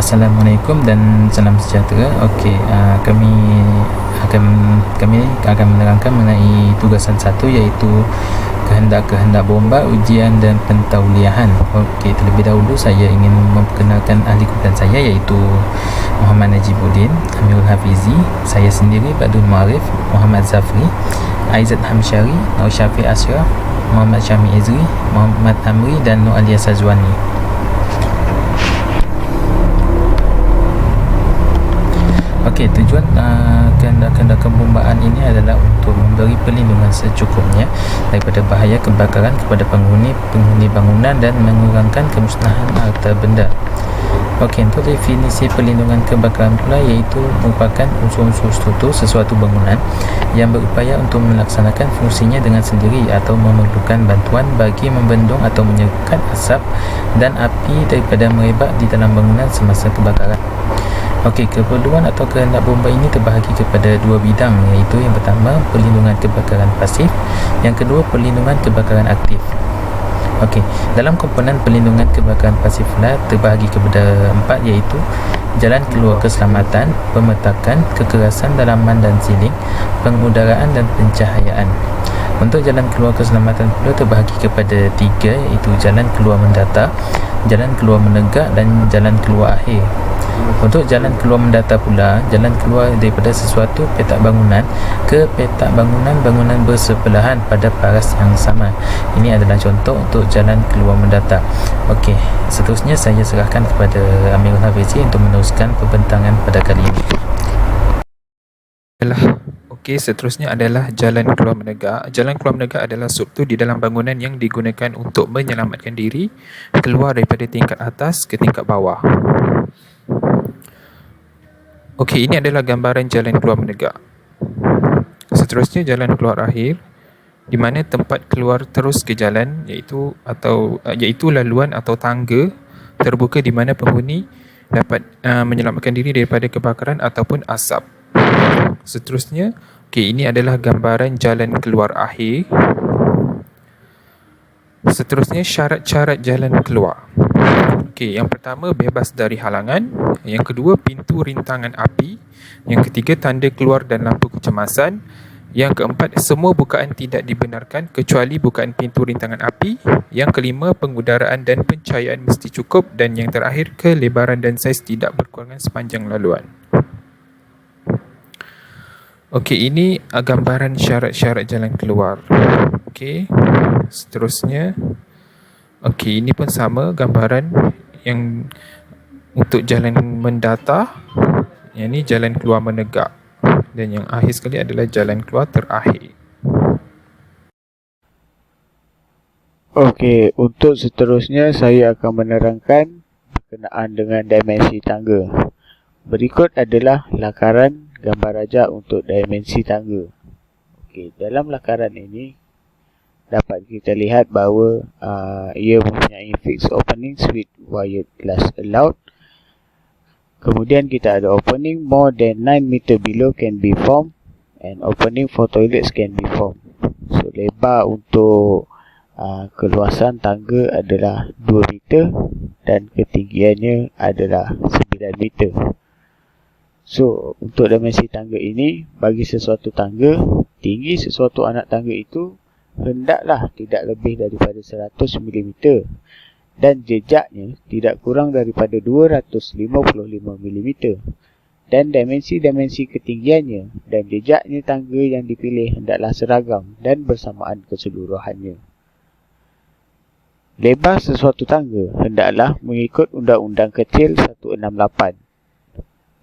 Assalamualaikum dan salam sejahtera. Okey, kami akan menerangkan mengenai tugasan 1, iaitu kehendak-kehendak bomba, ujian dan pentauliahan. Okey, terlebih dahulu saya ingin memperkenalkan ahli kumpulan saya, iaitu Muhammad Najibuddin, Amirul Hafizi, saya sendiri Badul Ma'arif, Muhammad Zafri, Aizat Hamsyari, Nur Syafiq Ashraf, Muhammad Syami Ezri, Muhammad Amri dan Nur Alia Sazwani. Okey, tujuan kehendak-kehendak pembombaan ini adalah untuk memberi perlindungan secukupnya daripada bahaya kebakaran kepada penghuni bangunan dan mengurangkan kemusnahan harta benda. Okey, untuk definisi perlindungan kebakaran pula, iaitu merupakan unsur-unsur struktur sesuatu bangunan yang berupaya untuk melaksanakan fungsinya dengan sendiri atau memerlukan bantuan bagi membendung atau menyekat asap dan api daripada merebak di dalam bangunan semasa kebakaran. Okey, keperluan atau kehendak bomba ini terbahagi kepada dua bidang, iaitu yang pertama perlindungan kebakaran pasif, yang kedua perlindungan kebakaran aktif. Okey, dalam komponen perlindungan kebakaran pasif pula terbahagi kepada 4, iaitu jalan keluar keselamatan, pemetakan, kekerasan dalaman dan siling, pengudaraan dan pencahayaan. Untuk jalan keluar keselamatan pula terbahagi kepada 3, iaitu jalan keluar mendata, jalan keluar menegak dan jalan keluar akhir. Untuk jalan keluar mendata pula, jalan keluar daripada sesuatu petak bangunan ke petak bangunan bersebelahan pada paras yang sama. Ini adalah contoh untuk jalan keluar mendata. Okey, seterusnya saya serahkan kepada Amirul Hafizi untuk meneruskan pembentangan pada kali ini. Okey, seterusnya adalah jalan keluar menegak. Jalan keluar menegak adalah struktur di dalam bangunan yang digunakan untuk menyelamatkan diri keluar daripada tingkat atas ke tingkat bawah. Okey, ini adalah gambaran jalan keluar menegak. Seterusnya jalan keluar akhir, di mana tempat keluar terus ke jalan, iaitu laluan atau tangga terbuka di mana penghuni dapat menyelamatkan diri daripada kebakaran ataupun asap. Seterusnya, ini adalah gambaran jalan keluar akhir. Seterusnya, syarat-syarat jalan keluar. Yang pertama, bebas dari halangan. Yang kedua, pintu rintangan api. Yang ketiga, tanda keluar dan lampu kecemasan. Yang keempat, semua bukaan tidak dibenarkan kecuali bukaan pintu rintangan api. Yang kelima, pengudaraan dan pencahayaan mesti cukup. Dan yang terakhir, kelebaran dan saiz tidak berkurangan sepanjang laluan. Ini gambaran syarat-syarat jalan keluar. Seterusnya, ini pun sama gambaran yang untuk jalan mendata. Yang ni jalan keluar menegak. Dan yang akhir sekali adalah jalan keluar terakhir. Okey, untuk seterusnya saya akan menerangkan berkenaan dengan dimensi tangga. Berikut adalah lakaran gambar rajak untuk dimensi tangga. Okey, dalam lakaran ini dapat kita lihat bahawa ia mempunyai fixed openings with wired glass allowed. Kemudian kita ada opening more than 9 meter below can be formed and opening for toilets can be formed. So lebar untuk keluasan tangga adalah 2 meter dan ketinggiannya adalah 9 meter. So untuk dimensi tangga ini, bagi sesuatu tangga, tinggi sesuatu anak tangga itu hendaklah tidak lebih daripada 100 mm dan jejaknya tidak kurang daripada 255 mm, dan dimensi-dimensi ketinggiannya dan jejaknya tangga yang dipilih hendaklah seragam dan bersamaan keseluruhannya. Lebar sesuatu tangga hendaklah mengikut Undang-Undang Kecil 168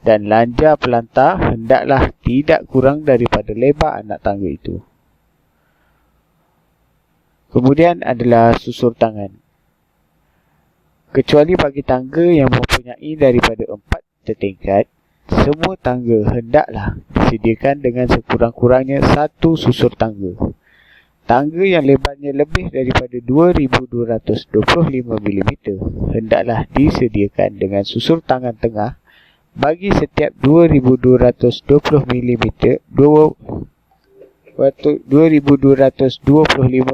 dan lanjar pelantar hendaklah tidak kurang daripada lebar anak tangga itu. Kemudian adalah susur tangan. Kecuali bagi tangga yang mempunyai daripada 4 tingkat, semua tangga hendaklah disediakan dengan sekurang-kurangnya 1 susur tangga. Tangga yang lebarnya lebih daripada 2225 mm hendaklah disediakan dengan susur tangan tengah bagi setiap 2225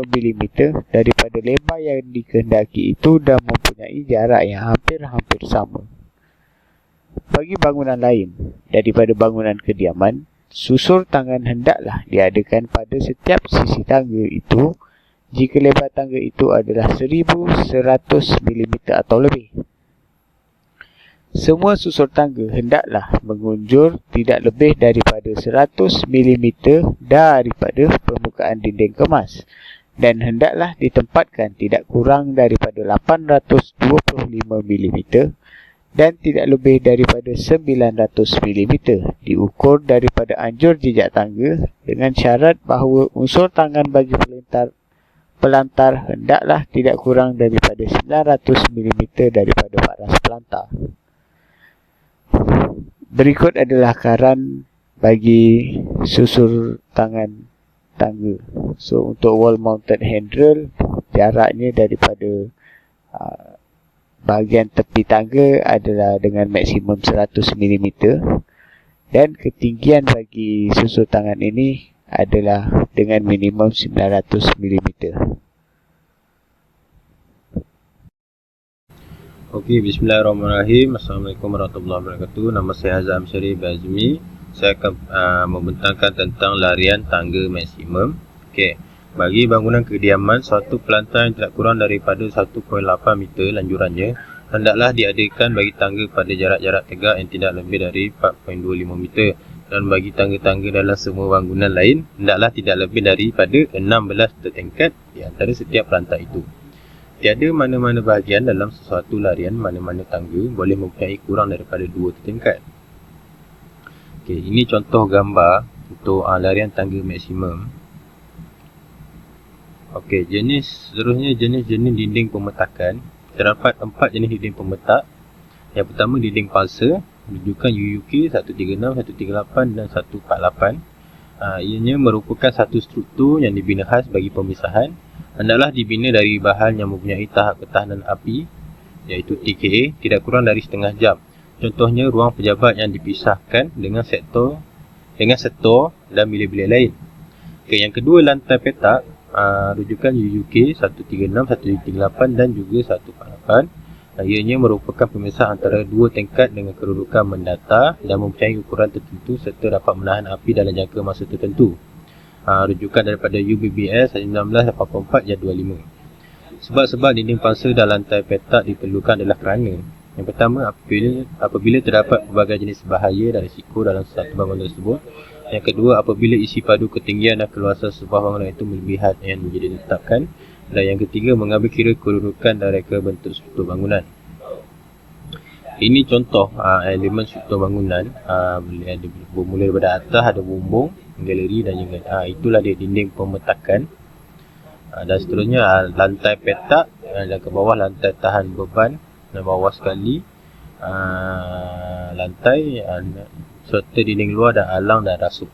mm daripada lebar yang dikehendaki itu dan mempunyai jarak yang hampir-hampir sama. Bagi bangunan lain daripada bangunan kediaman, susur tangan hendaklah diadakan pada setiap sisi tangga itu jika lebar tangga itu adalah 1100 mm atau lebih. Semua susur tangga hendaklah mengunjur tidak lebih daripada 100 mm daripada permukaan dinding kemas dan hendaklah ditempatkan tidak kurang daripada 825 mm dan tidak lebih daripada 900 mm diukur daripada anjur jejak tangga dengan syarat bahawa unsur tangan bagi pelantar hendaklah tidak kurang daripada 900 mm daripada paras pelantar. Berikut adalah lakaran bagi susur tangan tangga. So untuk wall mounted handrail, jaraknya daripada bahagian tepi tangga adalah dengan maksimum 100 mm dan ketinggian bagi susur tangan ini adalah dengan minimum 900 mm. Okey, bismillahirrahmanirrahim. Assalamualaikum warahmatullahi wabarakatuh. Nama saya Hazam Syarif Azmi. Saya akan membentangkan tentang larian tangga maksimum. Okey, bagi bangunan kediaman, suatu pelantar yang tidak kurang daripada 1.8 meter lanjurannya hendaklah diadakan bagi tangga pada jarak-jarak tegak yang tidak lebih dari 4.25 meter dan bagi tangga-tangga dalam semua bangunan lain hendaklah tidak lebih daripada 16 tertingkat di antara setiap pelantar itu. Tiada mana-mana bahagian dalam sesuatu larian mana-mana tangga boleh mempunyai kurang daripada 2 tertingkat. Okey, ini contoh gambar untuk larian tangga maksimum. Okey, seterusnya jenis dinding pemetakan. Terdapat 4 jenis dinding pemetak. Yang pertama dinding palsa, rujukan UUK 136, 138 dan 148. Ianya merupakan satu struktur yang dibina khas bagi pemisahan. Hendaklah dibina dari bahan yang mempunyai tahap ketahanan api, iaitu TKA, tidak kurang dari setengah jam. Contohnya ruang pejabat yang dipisahkan dengan setor dan bilik-bilik lain. Okey, yang kedua lantai petak. Rujukan UUK 136, 138 dan juga 148. Ianya merupakan pemisah antara dua tingkat dengan kedudukan mendata dan mempunyai ukuran tertentu serta dapat menahan api dalam jangka masa tertentu. Rujukan daripada UBBS 1984 jadual 5. Sebab-sebab dinding palsa dan lantai petak diperlukan adalah kerana yang pertama, apabila terdapat pelbagai jenis bahaya dan risiko dalam satu bangunan tersebut. Yang kedua, apabila isi padu ketinggian dan keluasan sebuah bangunan itu melebihi had yang menjadi ditetapkan. Dan yang ketiga, mengambil kira kedudukan dan reka bentuk struktur bangunan. Ini contoh elemen struktur bangunan. Bermula daripada atas ada bumbung, galeri dan juga itulah dia dinding pemetakan. Dan seterusnya lantai petak dan ke bawah lantai tahan beban dan bawah sekali lantai serta dinding luar dan alang dan rasuk.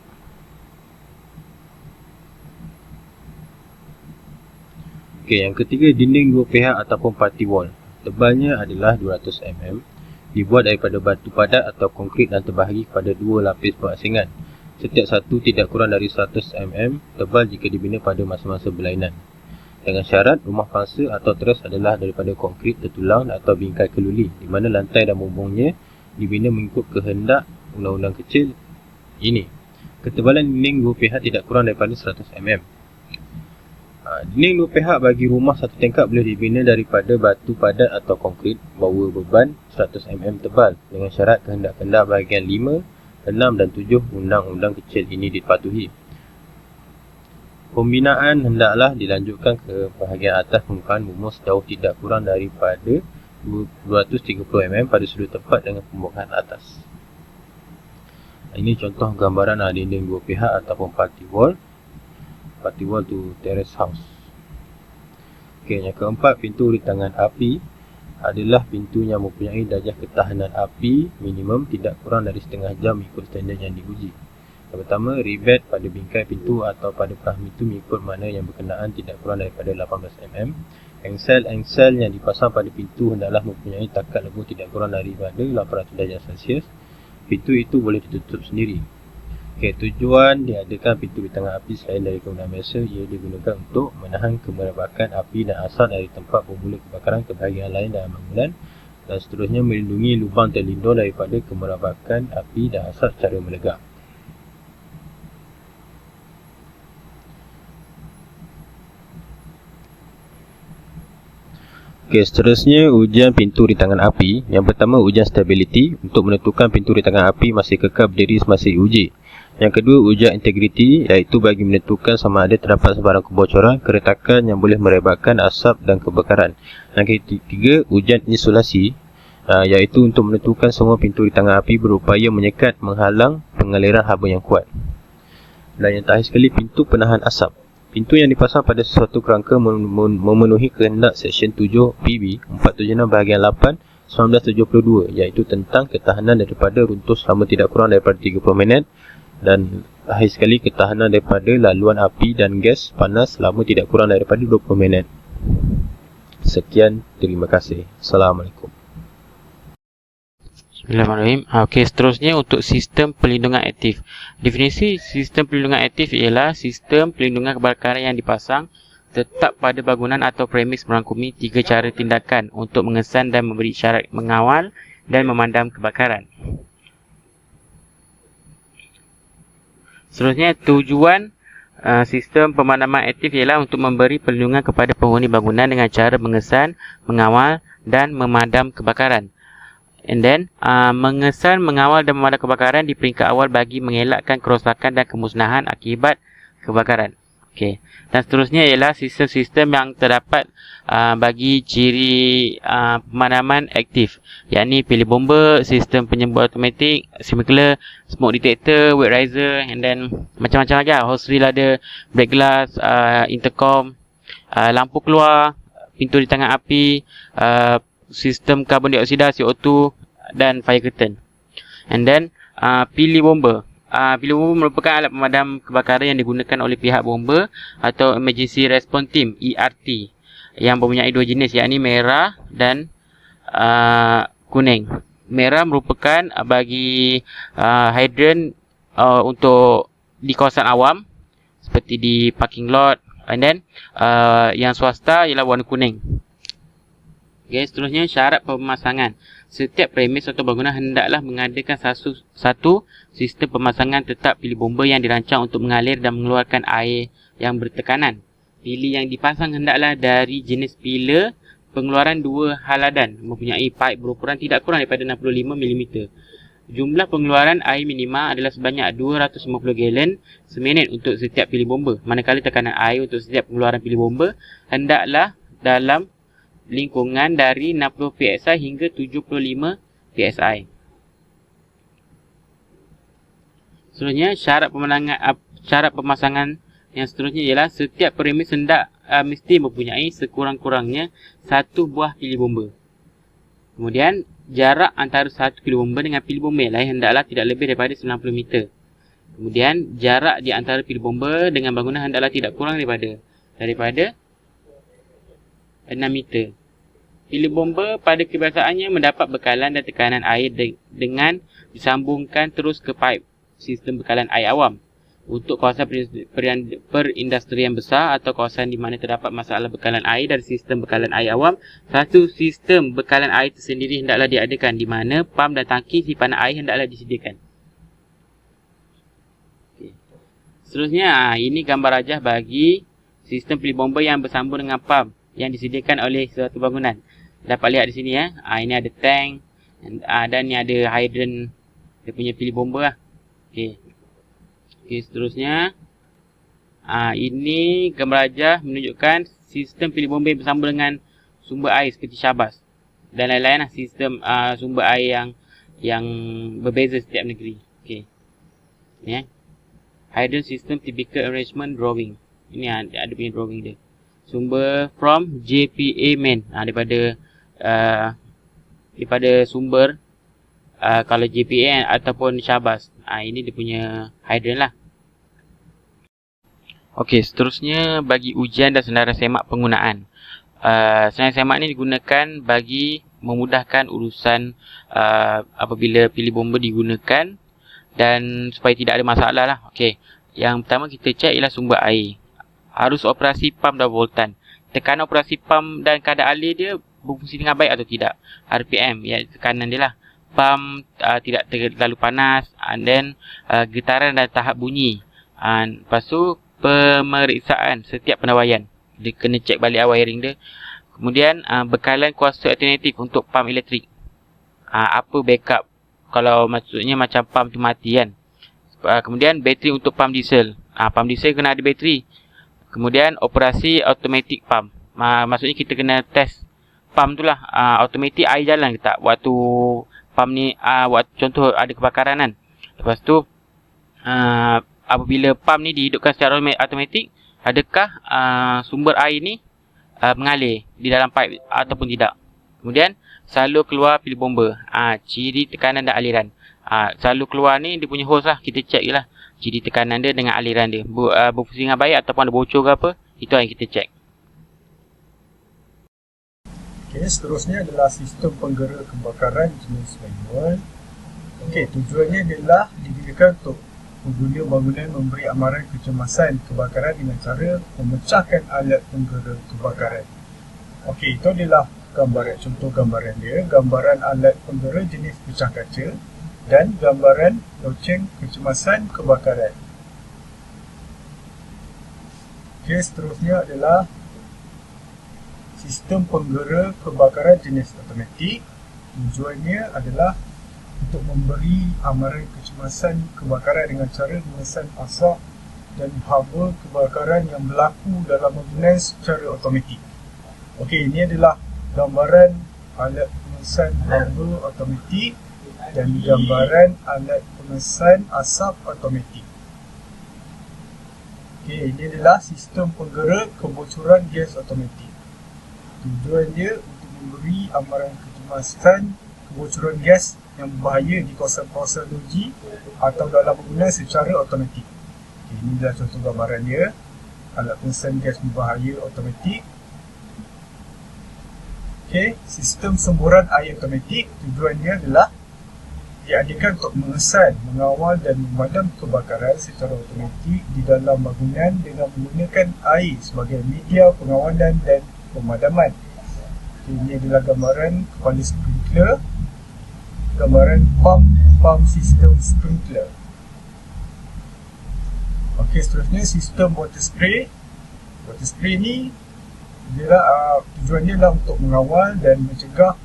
Okey, yang ketiga dinding dua pihak ataupun party wall. Tebalnya adalah 200 mm. Dibuat daripada batu padat atau konkrit dan terbahagi kepada dua lapis perasingan. Setiap satu tidak kurang dari 100 mm tebal jika dibina pada masa-masa berlainan. Dengan syarat rumah pangsa atau teras adalah daripada konkrit tertulang atau bingkai keluli, di mana lantai dan bumbungnya dibina mengikut kehendak undang-undang kecil ini. Ketebalan dinding dua pihak tidak kurang daripada 100 mm. Dinding dua pihak bagi rumah satu tingkat boleh dibina daripada batu padat atau konkrit bawa beban 100 mm tebal dengan syarat kehendak-kehendak bahagian 5, 6 dan 7 undang-undang kecil ini dipatuhi. Pembinaan hendaklah dilanjutkan ke bahagian atas permukaan bumbung sejauh tidak kurang daripada 230 mm pada sudut tempat dengan pembukaan atas. Ini contoh gambaran dinding dua pihak ataupun party wall. Party wall to terrace house. Okey, yang keempat, pintu rintangan api adalah pintu yang mempunyai darjah ketahanan api minimum tidak kurang dari setengah jam mengikut standard yang diuji. Yang pertama, ribet pada bingkai pintu atau pada perah pintu mengikut mana yang berkenaan tidak kurang daripada 18 mm. Engsel yang dipasang pada pintu hendaklah mempunyai takat lebur tidak kurang daripada 800 darjah Celsius. Pintu itu boleh ditutup sendiri. Okey, tujuan diadakan pintu rintangan api selain dari kegunaan biasa, ia digunakan untuk menahan kemerebakan api dan asap dari tempat bermula kebakaran ke bahagian lain dalam bangunan Dan seterusnya melindungi lubang terlindung daripada kemerambakan api dan asap secara melegar. Okey, seterusnya ujian pintu rintangan api. Yang pertama, ujian stability untuk menentukan pintu rintangan api masih kekal berdiri semasa diuji. Yang kedua, ujian integrity, iaitu bagi menentukan sama ada terdapat sebarang kebocoran, keretakan yang boleh merebakkan asap dan kebakaran. Yang ketiga, ujian insulasi, iaitu untuk menentukan semua pintu rintangan api berupaya menyekat, menghalang pengaliran haba yang kuat. Dan yang terakhir sekali, pintu penahan asap. Pintu yang dipasang pada sesuatu kerangka memenuhi kehendak Seksyen 7 PB 476 bahagian 8 1972, iaitu tentang ketahanan daripada runtuh selama tidak kurang daripada 30 minit, dan akhir sekali ketahanan daripada laluan api dan gas panas selama tidak kurang daripada 20 minit. Sekian, terima kasih. Assalamualaikum. Bismillahirrahmanirrahim. Okey, seterusnya untuk sistem pelindungan aktif. Definisi sistem pelindungan aktif ialah sistem pelindungan kebakaran yang dipasang tetap pada bangunan atau premis merangkumi 3 cara tindakan untuk mengesan dan memberi isyarat mengawal dan memadam kebakaran. Seterusnya, tujuan sistem pemadaman aktif ialah untuk memberi perlindungan kepada penghuni bangunan dengan cara mengesan, mengawal dan memadam kebakaran. And then, mengesan, mengawal dan memadam kebakaran di peringkat awal bagi mengelakkan kerosakan dan kemusnahan akibat kebakaran. Okey. Dan seterusnya ialah sistem-sistem yang terdapat bagi ciri pemadaman aktif, yakni pilih bomba, sistem penyembuh automatik, sprinkler, smoke detector, wet riser, and then macam-macam lagi. Hose reel ada, break glass, intercom, lampu keluar, pintu di tangan api, sistem karbon dioksida, CO2 dan fire curtain. And then pilih bomba. Pilih bomba merupakan alat pemadam kebakaran yang digunakan oleh pihak bomba atau Emergency Response Team ERT yang mempunyai 2 jenis, yakni merah dan kuning. Merah merupakan bagi hydrant untuk di kawasan awam seperti di parking lot, and then yang swasta ialah warna kuning. Okay, seterusnya syarat pemasangan. Setiap premis atau bangunan hendaklah mengadakan satu sistem pemasangan tetap pilih bomba yang dirancang untuk mengalir dan mengeluarkan air yang bertekanan. Pilih yang dipasang hendaklah dari jenis pilar pengeluaran 2 haladan, mempunyai pipe berukuran tidak kurang daripada 65 mm. Jumlah pengeluaran air minima adalah sebanyak 250 galon seminit untuk setiap pilih bomba, manakala tekanan air untuk setiap pengeluaran pilih bomba hendaklah dalam lingkungan dari 60 PSI hingga 75 PSI. Seterusnya, syarat pemasangan yang seterusnya ialah setiap premis hendak mesti mempunyai sekurang-kurangnya 1 buah pilih bomba. Kemudian, jarak antara 1 pilih bomba dengan pilih bomba yang lain hendaklah tidak lebih daripada 90 meter. Kemudian, jarak di antara pilih bomba dengan bangunan hendaklah tidak kurang daripada 6 meter. Pilih bomba pada kebiasaannya mendapat bekalan dan tekanan air dengan disambungkan terus ke pipe sistem bekalan air awam. Untuk kawasan perindustrian besar atau kawasan di mana terdapat masalah bekalan air dari sistem bekalan air awam, satu sistem bekalan air tersendiri hendaklah diadakan, di mana pam dan tangki simpanan air hendaklah disediakan. Okay. Seterusnya, ini gambar rajah bagi sistem pilih bomba yang bersambung dengan pam yang disediakan oleh suatu bangunan. Dapat lihat di sini ya. Ini ada tank dan ni ada hydrant dia punya pilih bomba lah. Okey. Okey, seterusnya ini gambar rajah menunjukkan sistem pilih bomba yang bersambung dengan sumber air seperti Syabas dan lain-lain lah, sistem sumber air yang berbeza setiap negeri. Okey. Ni hydrant system typical arrangement drawing. Ini ada punya drawing dia. Sumber from JPA main, daripada sumber kalau JPA ataupun Syabas. Ini dia punya hydrant lah. Okey, seterusnya bagi ujian dan senarai semak penggunaan. Senarai semak ni digunakan bagi memudahkan urusan apabila pilih bomba digunakan dan supaya tidak ada masalah lah. Okey, yang pertama kita cek ialah sumber air. Arus operasi pam dan voltan. Tekanan operasi pam dan kadar alir dia berfungsi dengan baik atau tidak. RPM, ya, tekanan dia lah. Pump tidak terlalu panas, and then getaran dan tahap bunyi. Lepas tu pemeriksaan setiap pendawaian, dia kena cek balik wiring dia. Kemudian bekalan kuasa alternatif untuk pump elektrik. Apa backup kalau maksudnya macam pump tu mati kan. Kemudian bateri untuk pump diesel. Pump diesel kena ada bateri. Kemudian operasi automatic pump. Maksudnya kita kena test pump tu lah, automatic air jalan ke tak waktu pump ni, waktu contoh ada kebakaran kan. Lepas tu apabila pump ni dihidupkan secara automatik, adakah sumber air ni mengalir di dalam pipe ataupun tidak. Kemudian salur keluar pilih bomba, ciri tekanan dan aliran. Salur keluar ni dia punya hose lah, kita check je lah ciri tekanan dia dengan aliran dia berfungsi dengan baik ataupun ada bocor ke apa, itu yang kita check. Okey, seterusnya adalah sistem penggera kebakaran jenis manual. Okey, tujuannya adalah didirikan untuk pengguna bangunan memberi amaran kecemasan kebakaran dengan cara memecahkan alat penggera kebakaran. Okey, itu adalah gambaran, contoh gambaran dia, gambaran alat penggera jenis pecah kaca dan gambaran loceng kecemasan kebakaran. Okey, seterusnya adalah sistem penggera kebakaran jenis automatik. Tujuannya adalah untuk memberi amaran kecemasan kebakaran dengan cara mengesan asap dan haba kebakaran yang berlaku dalam bangunan secara automatik. Okey, ini adalah gambaran alat pengesan haba automatik dan gambaran alat pengesan asap automatik. Okey, ini adalah sistem penggera kebocoran gas automatik. Tujuan dia untuk memberi amaran kecemasan kebocoran gas yang berbahaya di kawasan-kawasan loji atau dalam bangunan secara automatik. Okay, ini adalah contoh gambaran dia, alat pengesan gas berbahaya automatik. Okay, sistem semburan air automatik, tujuannya adalah diadakan untuk mengesan, mengawal dan memadam kebakaran secara automatik di dalam bangunan dengan menggunakan air sebagai media pengawalan dan pemadaman. Okay, ini adalah gambaran kepala sprinkler, gambaran pump sistem sprinkler. Okey, seterusnya sistem water spray. Water spray ni adalah tujuannya adalah untuk mengawal dan mencegah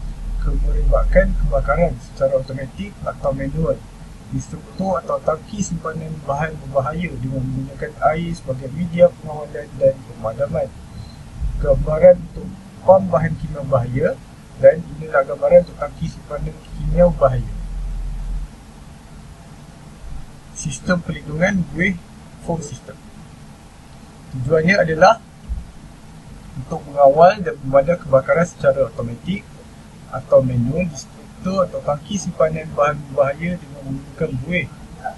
kemerebakkan kebakaran secara automatik atau manual di struktur atau tangki simpanan bahan berbahaya dengan menggunakan air sebagai media pengawalan dan pemadaman. Gambaran untuk pam bahan kimia bahaya dan inilah gambaran untuk tangki simpanan kimia bahaya. Sistem pelindungan buih foam system. Tujuannya adalah untuk mengawal dan memadam kebakaran secara automatik atau manual di struktur atau tangki simpanan bahan berbahaya dengan menggunakan buih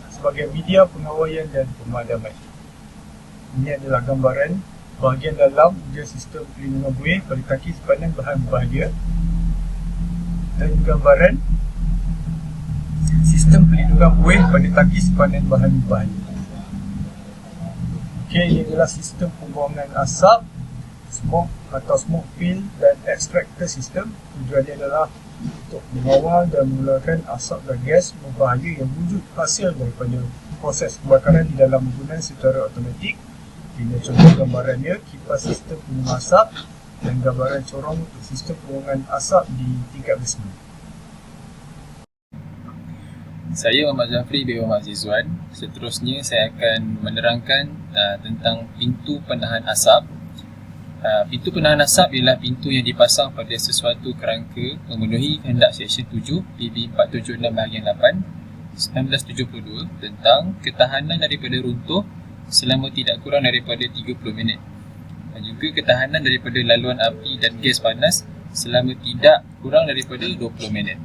sebagai media pengawalan dan pemadaman. Ini adalah gambaran bahagian dalam sistem pelindungan buih pada tangki simpanan bahan berbahaya dan gambaran sistem pelindungan buih pada tangki simpanan bahan berbahaya. Okey, ini adalah sistem pembuangan asap, smoke atau smoke fill dan extractor system. Tujuannya adalah untuk mengawal dan mengeluarkan asap dan gas berbahaya yang wujud hasil daripada proses kebakaran di dalam bangunan secara automatik. Ini contoh gambarannya, kipas sistem pembuangan asap dan gambaran corong untuk sistem pembuangan asap di tingkat basement. Saya Muhammad Zafri bin Muhammad Zizwan. Seterusnya saya akan menerangkan tentang pintu penahan asap. Pintu penahan asap ialah pintu yang dipasang pada sesuatu kerangka memenuhi kehendak Seksyen 7 PB 476 bahagian 8 1972 tentang ketahanan daripada runtuh selama tidak kurang daripada 30 minit dan juga ketahanan daripada laluan api dan gas panas selama tidak kurang daripada 20 minit.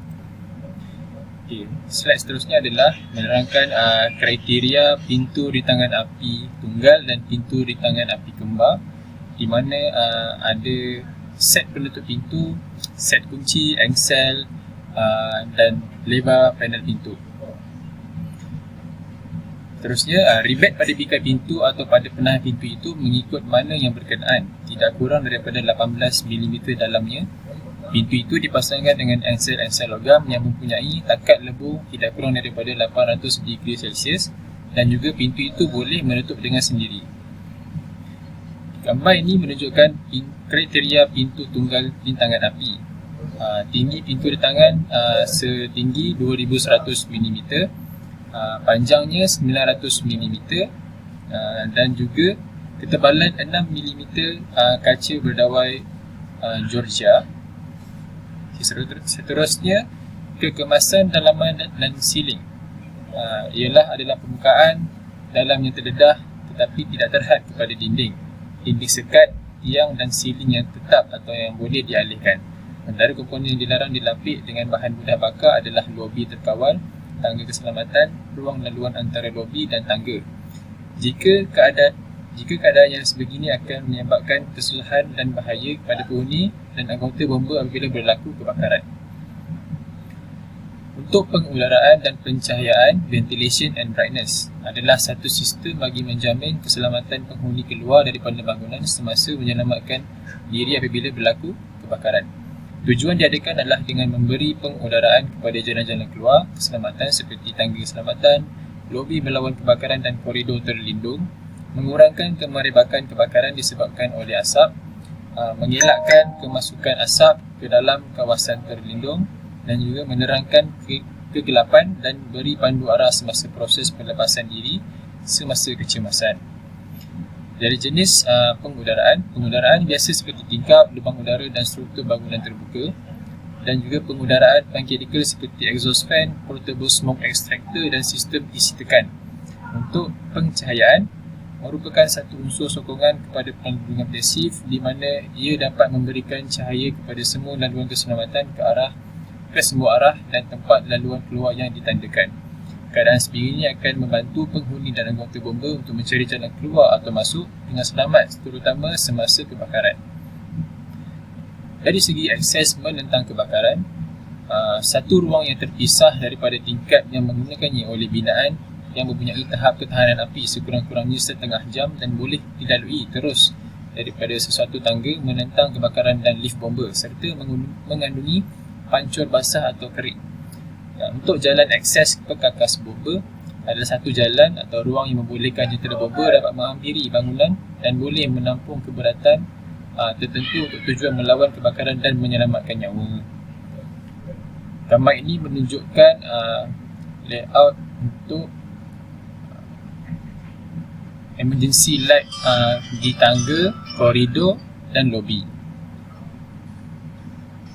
Okay. Slide seterusnya adalah menerangkan kriteria pintu rintangan api tunggal dan pintu rintangan api kembar, di mana ada set penutup pintu, set kunci, engsel dan lebar panel pintu. Terusnya, ribet pada pikai pintu atau pada penahan pintu itu mengikut mana yang berkenaan, tidak kurang daripada 18 mm dalamnya, Pintu itu dipasangkan dengan ensel-ensel logam yang mempunyai takat lebur tidak kurang daripada 800 degree Celsius dan juga pintu itu boleh menutup dengan sendiri. Gambar ini menunjukkan kriteria pintu tunggal lintangan api. Tinggi pintu lintangan setinggi 2100 mm, panjangnya 900 mm dan juga ketebalan 6 mm kaca berdawai Georgia. Seterusnya, kekemasan dalaman dan siling adalah permukaan dalam yang terdedah tetapi tidak terhad kepada dinding sekat, tiang dan siling yang tetap atau yang boleh dialihkan. Antara komponen yang dilarang dilapik dengan bahan mudah bakar adalah lobi terkawal, tangga keselamatan, ruang laluan antara lobi dan tangga. Jika keadaan yang sebegini akan menyebabkan kesusahan dan bahaya kepada penghuni dan anggota bomba apabila berlaku kebakaran. Untuk pengudaraan dan pencahayaan, ventilation and brightness adalah satu sistem bagi menjamin keselamatan penghuni keluar daripada bangunan semasa menyelamatkan diri apabila berlaku kebakaran. Tujuan diadakan adalah dengan memberi pengudaraan kepada jalan-jalan keluar keselamatan seperti tangga keselamatan, lobi melawan kebakaran dan koridor terlindung, mengurangkan kemerebakan kebakaran disebabkan oleh asap, mengelakkan kemasukan asap ke dalam kawasan terlindung dan juga menerangkan kegelapan dan beri pandu arah semasa proses pelepasan diri semasa kecemasan. Dari jenis pengudaraan biasa seperti tingkap, lubang udara dan struktur bangunan terbuka, dan juga pengudaraan mekanikal seperti exhaust fan, portable smoke extractor dan sistem isi tekan. Untuk pencahayaan merupakan satu unsur sokongan kepada perlindungan pasif di mana ia dapat memberikan cahaya kepada semua laluan keselamatan ke semua arah dan tempat laluan keluar yang ditandakan. Keadaan sebegini akan membantu penghuni dan anggota bomba untuk mencari jalan keluar atau masuk dengan selamat, terutama semasa kebakaran. Dari segi akses menentang kebakaran, satu ruang yang terpisah daripada tingkap yang menggunakannya oleh binaan yang mempunyai tahap ketahanan api sekurang-kurangnya setengah jam dan boleh dilalui terus daripada sesuatu tangga menentang kebakaran dan lift bomba serta mengandungi pancur basah atau kering. Untuk jalan akses perkakas bomba adalah satu jalan atau ruang yang membolehkan jentera bomba dapat menghampiri bangunan dan boleh menampung keberatan tertentu untuk tujuan melawan kebakaran dan menyelamatkan nyawa. Gambar ini menunjukkan layout untuk emergency light di tangga, koridor dan lobi.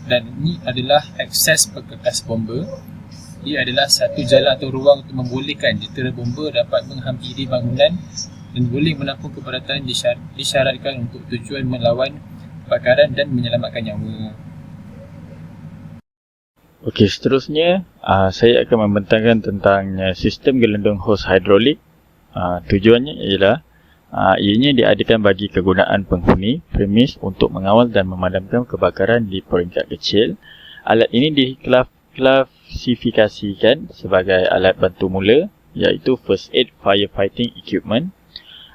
Dan ini adalah akses perkakas bomba. Ia adalah satu jalan atau ruang untuk membolehkan jentera bomba dapat menghampiri bangunan dan boleh menampung keberatan disyaratkan untuk tujuan melawan kebakaran dan menyelamatkan nyawa. Okey, seterusnya saya akan membentangkan tentang sistem gelendung hos hidrolik. Tujuannya ialah ianya diadakan bagi kegunaan penghuni premis untuk mengawal dan memadamkan kebakaran di peringkat kecil. Alat ini diklasifikasikan sebagai alat bantu mula iaitu first aid firefighting equipment.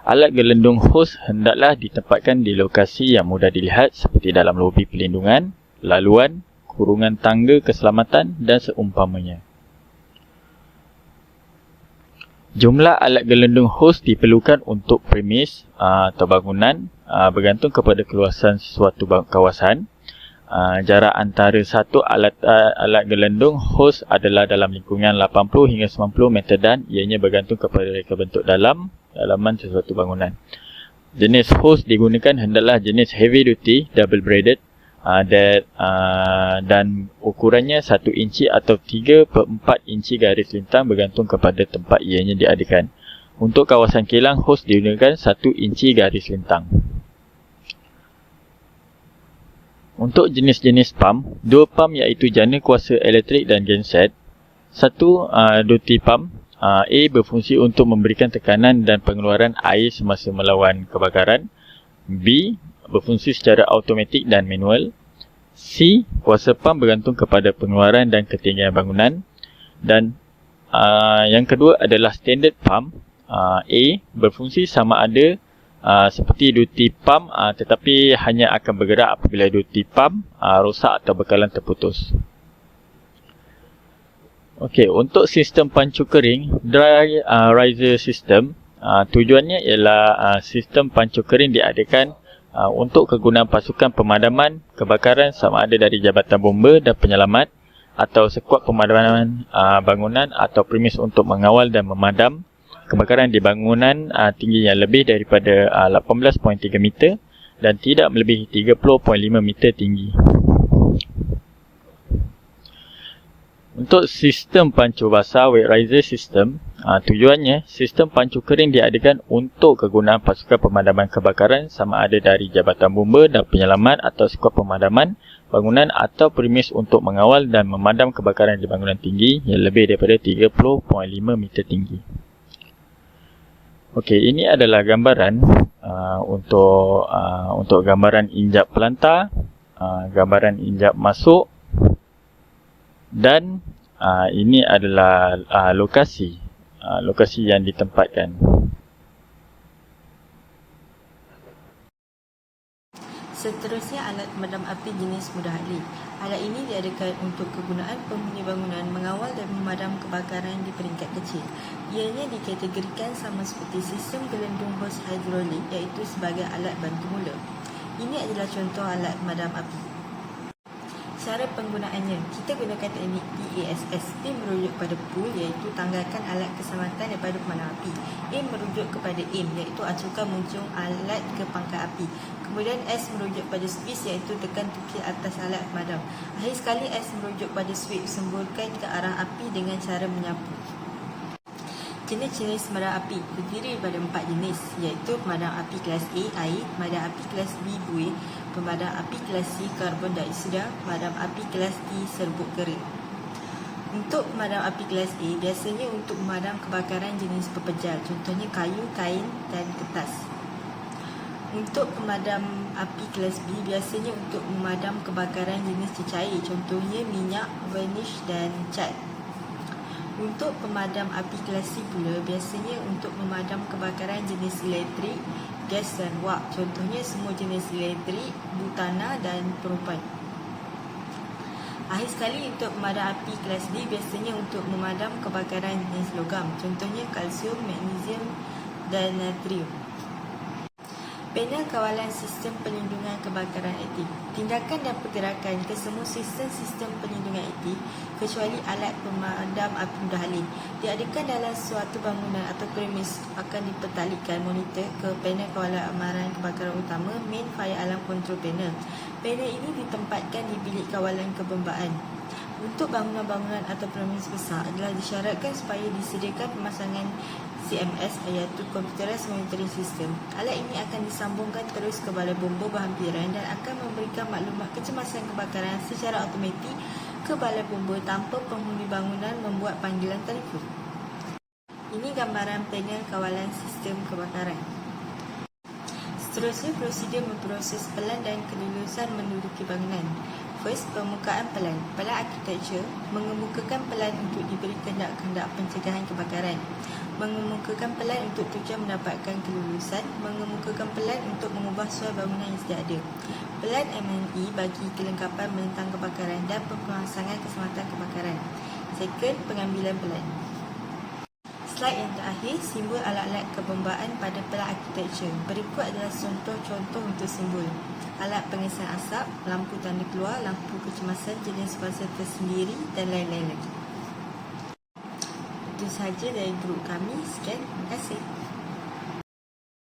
Alat gelendung hos hendaklah ditempatkan di lokasi yang mudah dilihat seperti dalam lobi pelindungan, laluan, kurungan tangga keselamatan dan seumpamanya. Jumlah alat gelendung hos diperlukan untuk premis atau bangunan bergantung kepada keluasan suatu kawasan. Jarak antara satu alat gelendung hos adalah dalam lingkungan 80 hingga 90 meter dan ianya bergantung kepada reka bentuk dalaman sesuatu bangunan. Jenis hos digunakan hendaklah jenis heavy duty double braided dan ukurannya 1 inci atau 3/4 inci garis lintang bergantung kepada tempat ianya diadakan. Untuk kawasan kilang, hos digunakan 1 inci garis lintang. Untuk jenis-jenis pam, 2 pam iaitu jana kuasa elektrik dan genset. 1 duty pam A berfungsi untuk memberikan tekanan dan pengeluaran air semasa melawan kebakaran. B berfungsi secara automatik dan manual. C, kuasa pam bergantung kepada pengeluaran dan ketinggian bangunan. Dan yang kedua adalah standard pump. A berfungsi sama ada seperti duty pump, tetapi hanya akan bergerak apabila duty pump rosak atau bekalan terputus. Okey, untuk sistem pancu kering dry riser system, tujuannya ialah sistem pancu kering diadakan untuk kegunaan pasukan pemadaman kebakaran sama ada dari Jabatan Bomba dan Penyelamat atau skuad pemadaman bangunan atau premis untuk mengawal dan memadam kebakaran di bangunan tinggi yang lebih daripada 18.3 meter dan tidak melebihi 30.5 meter tinggi. Untuk sistem pancu basah wet riser system, tujuannya sistem pancu kering diadakan untuk kegunaan pasukan pemadaman kebakaran sama ada dari Jabatan Bomba dan Penyelamat atau skuad pemadaman bangunan atau premis untuk mengawal dan memadam kebakaran di bangunan tinggi yang lebih daripada 30.5 meter tinggi. Okey, ini adalah gambaran untuk gambaran injap pelantar, gambaran injap masuk, dan ini adalah lokasi yang ditempatkan. Seterusnya, alat pemadam api jenis mudah alih. Alat ini diadakan untuk kegunaan penghuni bangunan mengawal dan memadam kebakaran di peringkat kecil. Ianya dikategorikan sama seperti sistem gelendung hos hidrolik, iaitu sebagai alat bantu mula. Ini adalah contoh alat pemadam api. Cara penggunaannya, kita gunakan teknik PASS. P merujuk pada pull, iaitu tanggalkan alat keselamatan daripada pemadam api. A merujuk kepada aim, iaitu acukan muncung alat ke pangkat api. Kemudian S merujuk pada squeeze, iaitu tekan tukil atas alat pemadam. Akhir sekali S merujuk pada sweep, semburkan ke arah api dengan cara menyapu. Jenis-jenis pemadam api terdiri daripada 4 jenis, iaitu pemadam api kelas A air, pemadam api kelas B buih, pemadam api kelas C karbon dioksida, pemadam api kelas D serbuk kering. Untuk pemadam api kelas A biasanya untuk memadam kebakaran jenis pepejal, contohnya kayu, kain dan kertas. Untuk pemadam api kelas B biasanya untuk memadam kebakaran jenis cecair, contohnya minyak, varnish dan cat. Untuk pemadam api kelas C pula biasanya untuk memadam kebakaran jenis elektrik, gas dan wap, contohnya semua jenis elektrik, butana dan propan. Akhir sekali, untuk pemadam api kelas D biasanya untuk memadam kebakaran jenis logam, contohnya kalsium, magnesium dan natrium. Panel kawalan sistem perlindungan kebakaran aktif. Tindakan dan pergerakan ke semua sistem pelindungan aktif kecuali alat pemadam api mudah alih diadakan dalam suatu bangunan atau premis akan dipertalikkan monitor ke panel kawalan amaran kebakaran utama main fire alarm control panel. Panel ini ditempatkan di bilik kawalan kebombaan. Untuk bangunan-bangunan atau premis besar adalah disyaratkan supaya disediakan pemasangan CMS, iaitu Computerized Monitoring System. Alat ini akan disambungkan terus ke balai bomba berhampiran dan akan memberikan maklumat kecemasan kebakaran secara automatik ke balai bomba tanpa penghuni bangunan membuat panggilan telefon. Ini gambaran panel kawalan sistem kebakaran. Seterusnya, prosedur memproses pelan dan kelulusan menduduki bangunan. First, permukaan pelan. Pelan architecture mengemukakan pelan untuk diberi kehendak-kehendak pencegahan kebakaran. Mengemukakan pelan untuk tujuan mendapatkan kelulusan. Mengemukakan pelan untuk mengubah suai bangunan yang sedia ada. Pelan M&E bagi kelengkapan menentang kebakaran dan pemasangan keselamatan kebakaran. Second, pengambilan pelan. Slide yang terakhir, simbol alat-alat kebombaan pada pelan architecture. Berikut adalah contoh-contoh untuk simbol. Alat pengesan asap, lampu tanda keluar, lampu kecemasan jenis fasa tersendiri dan lain-lain lagi. Itu sahaja dari grup kami. Sekian, terima kasih.